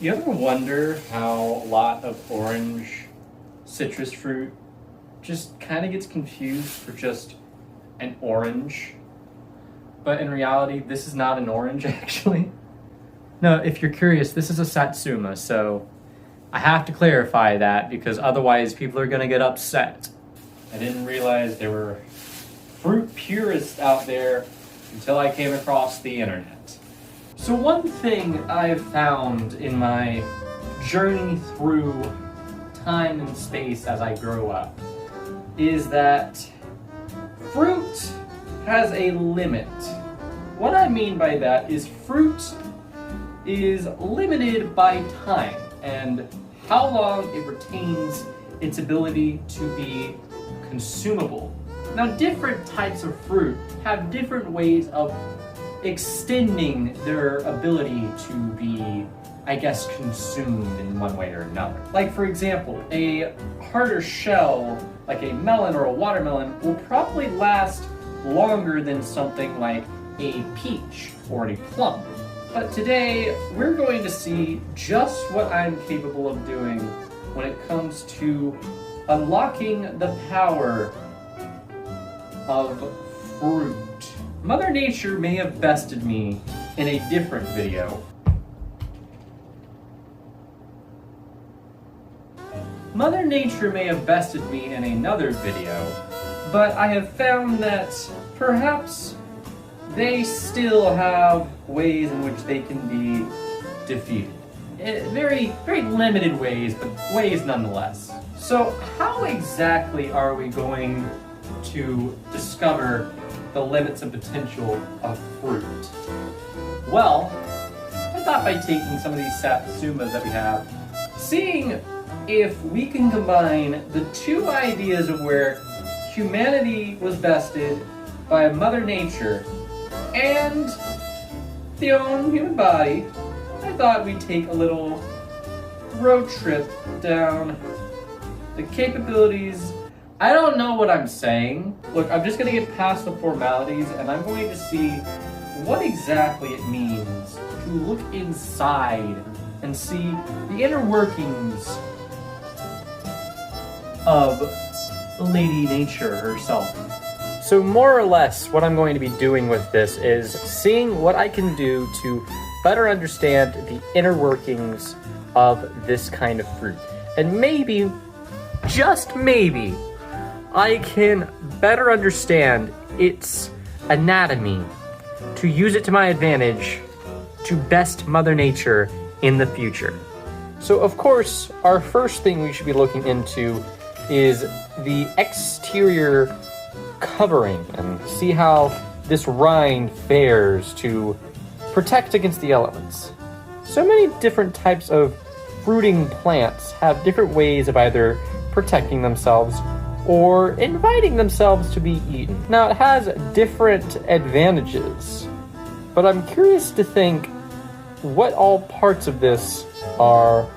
You ever wonder how a lot of orange citrus fruit just kind of gets confused for just an orange? But in reality, this is not an orange, actually. No, if you're curious, this is a satsuma, so I have to clarify that because otherwise people are going to get upset. I didn't realize there were fruit purists out there until I came across the internet. So one thing I've found in my journey through time and space as I grow up is that fruit has a limit. What I mean by that is fruit is limited by time and how long it retains its ability to be consumable. Now, different types of fruit have different ways of extending their ability to be, I guess, consumed in one way or another. Like, for example, a harder shell, like a melon or a watermelon, will probably last longer than something like a peach or a plum. But today, we're going to see just what I'm capable of doing when it comes to unlocking the power of fruit. Mother Nature may have bested me in a different video. Mother Nature may have bested me in another video, but I have found that perhaps they still have ways in which they can be defeated. Very, very limited ways, but ways nonetheless. So how exactly are we going to discover the limits and potential of fruit? Well, I thought by taking some of these satsumas that we have, seeing if we can combine the two ideas of where humanity was bested by Mother Nature and the own human body, I thought we'd take a little road trip down the capabilities. I don't know what I'm saying. Look, I'm just gonna get past the formalities and I'm going to see what exactly it means to look inside and see the inner workings of Lady Nature herself. So more or less, what I'm going to be doing with this is seeing what I can do to better understand the inner workings of this kind of fruit. And maybe, just maybe, I can better understand its anatomy to use it to my advantage to best Mother Nature in the future. So of course, our first thing we should be looking into is the exterior covering and see how this rind fares to protect against the elements. So many different types of fruiting plants have different ways of either protecting themselves or inviting themselves to be eaten. Now, it has different advantages, but I'm curious to think what all parts of this are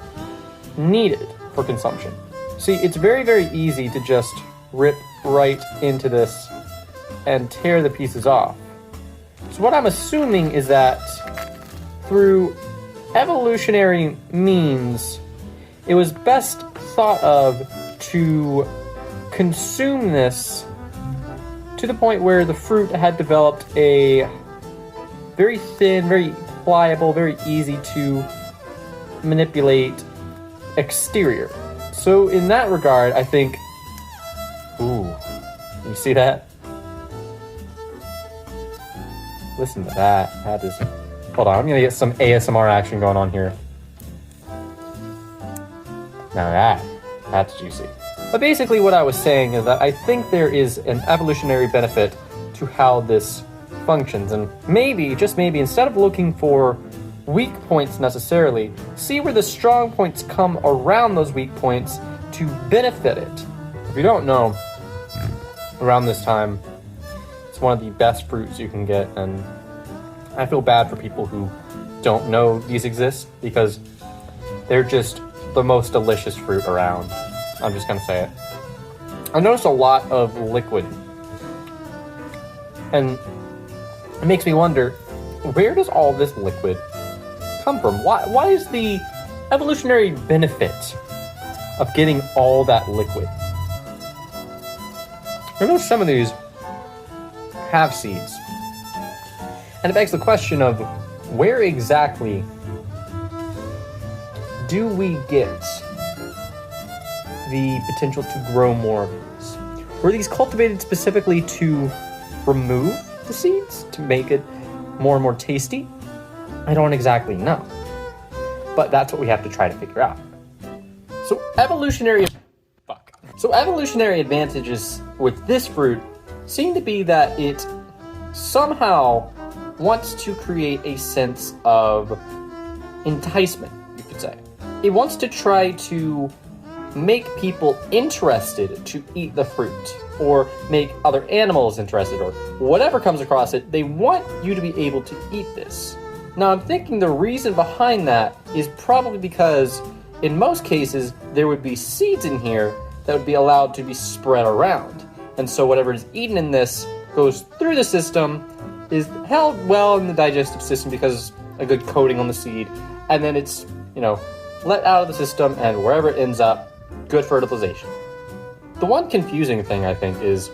needed for consumption. See, it's very, very easy to just rip right into this and tear the pieces off. So what I'm assuming is that through evolutionary means, it was best thought of to consume this to the point where the fruit had developed a very thin, very pliable, very easy to manipulate exterior. So in that regard, I think, ooh, you see that? Listen to that. That is, hold on, I'm gonna get some ASMR action going on here. Now that's juicy. But basically what I was saying is that I think there is an evolutionary benefit to how this functions, and maybe, just maybe, instead of looking for weak points necessarily, see where the strong points come around those weak points to benefit it. If you don't know, around this time, it's one of the best fruits you can get, and I feel bad for people who don't know these exist because they're just the most delicious fruit around. I'm just gonna say it. I noticed a lot of liquid, and it makes me wonder, where does all this liquid come from? Why is the evolutionary benefit of getting all that liquid? I know some of these have seeds. And it begs the question of where exactly do we get the potential to grow more of these? Were these cultivated specifically to remove the seeds, to make it more and more tasty? I don't exactly know. But that's what we have to try to figure out. So evolutionary advantages with this fruit seem to be that it somehow wants to create a sense of enticement, you could say. It wants to try to make people interested to eat the fruit, or make other animals interested, or whatever comes across it. They want you to be able to eat this. Now, I'm thinking the reason behind that is probably because in most cases there would be seeds in here that would be allowed to be spread around. And so whatever is eaten in this goes through the system, is held well in the digestive system because a good coating on the seed, and then it's, let out of the system, and wherever it ends up, good fertilization. The one confusing thing, I think, is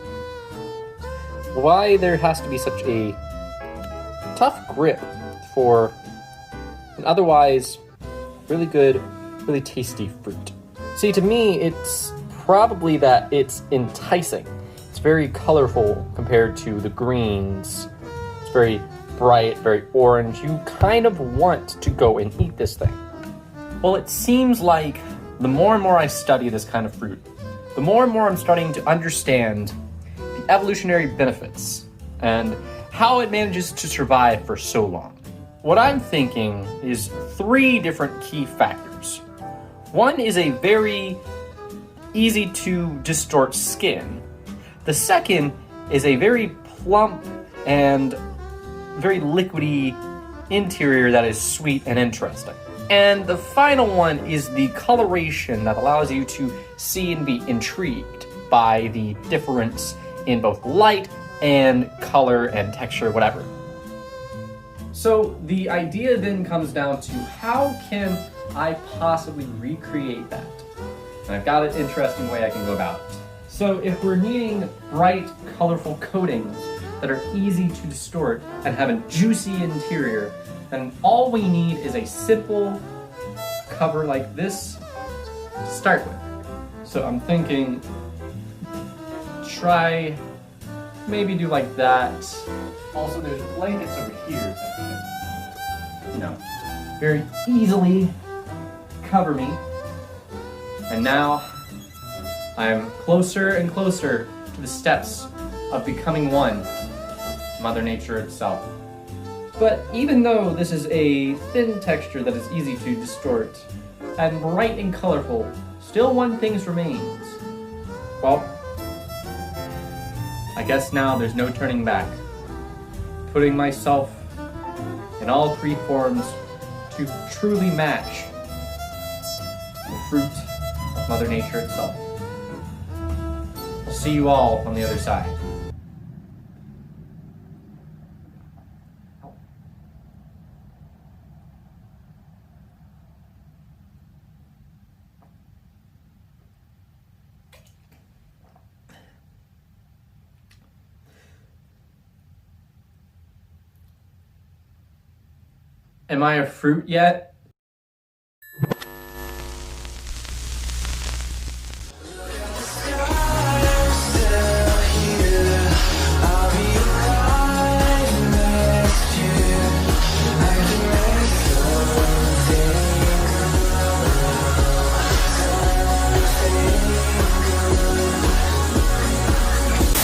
why there has to be such a tough grip for an otherwise really good, really tasty fruit. See, to me, it's probably that it's enticing. It's very colorful compared to the greens. It's very bright, very orange. You kind of want to go and eat this thing. Well, it seems like the more and more I study this kind of fruit, the more and more I'm starting to understand the evolutionary benefits and how it manages to survive for so long. What I'm thinking is 3 different key factors. One is a very easy to distort skin. The second is a very plump and very liquidy interior that is sweet and interesting. And the final one is the coloration that allows you to see and be intrigued by the difference in both light and color and texture, whatever. So the idea then comes down to how can I possibly recreate that? And I've got an interesting way I can go about it. So if we're needing bright, colorful coatings that are easy to distort and have a juicy interior, then all we need is a simple cover like this to start with. So I'm thinking, try, maybe do like that. Also, there's blankets over here that can, very easily cover me. And now I'm closer and closer to the steps of becoming one with Mother Nature itself. But even though this is a thin texture that is easy to distort and bright and colorful, still one thing remains. Well, I guess now there's no turning back. Putting myself in all 3 forms to truly match the fruit of Mother Nature itself. I'll see you all on the other side. Am I a fruit yet?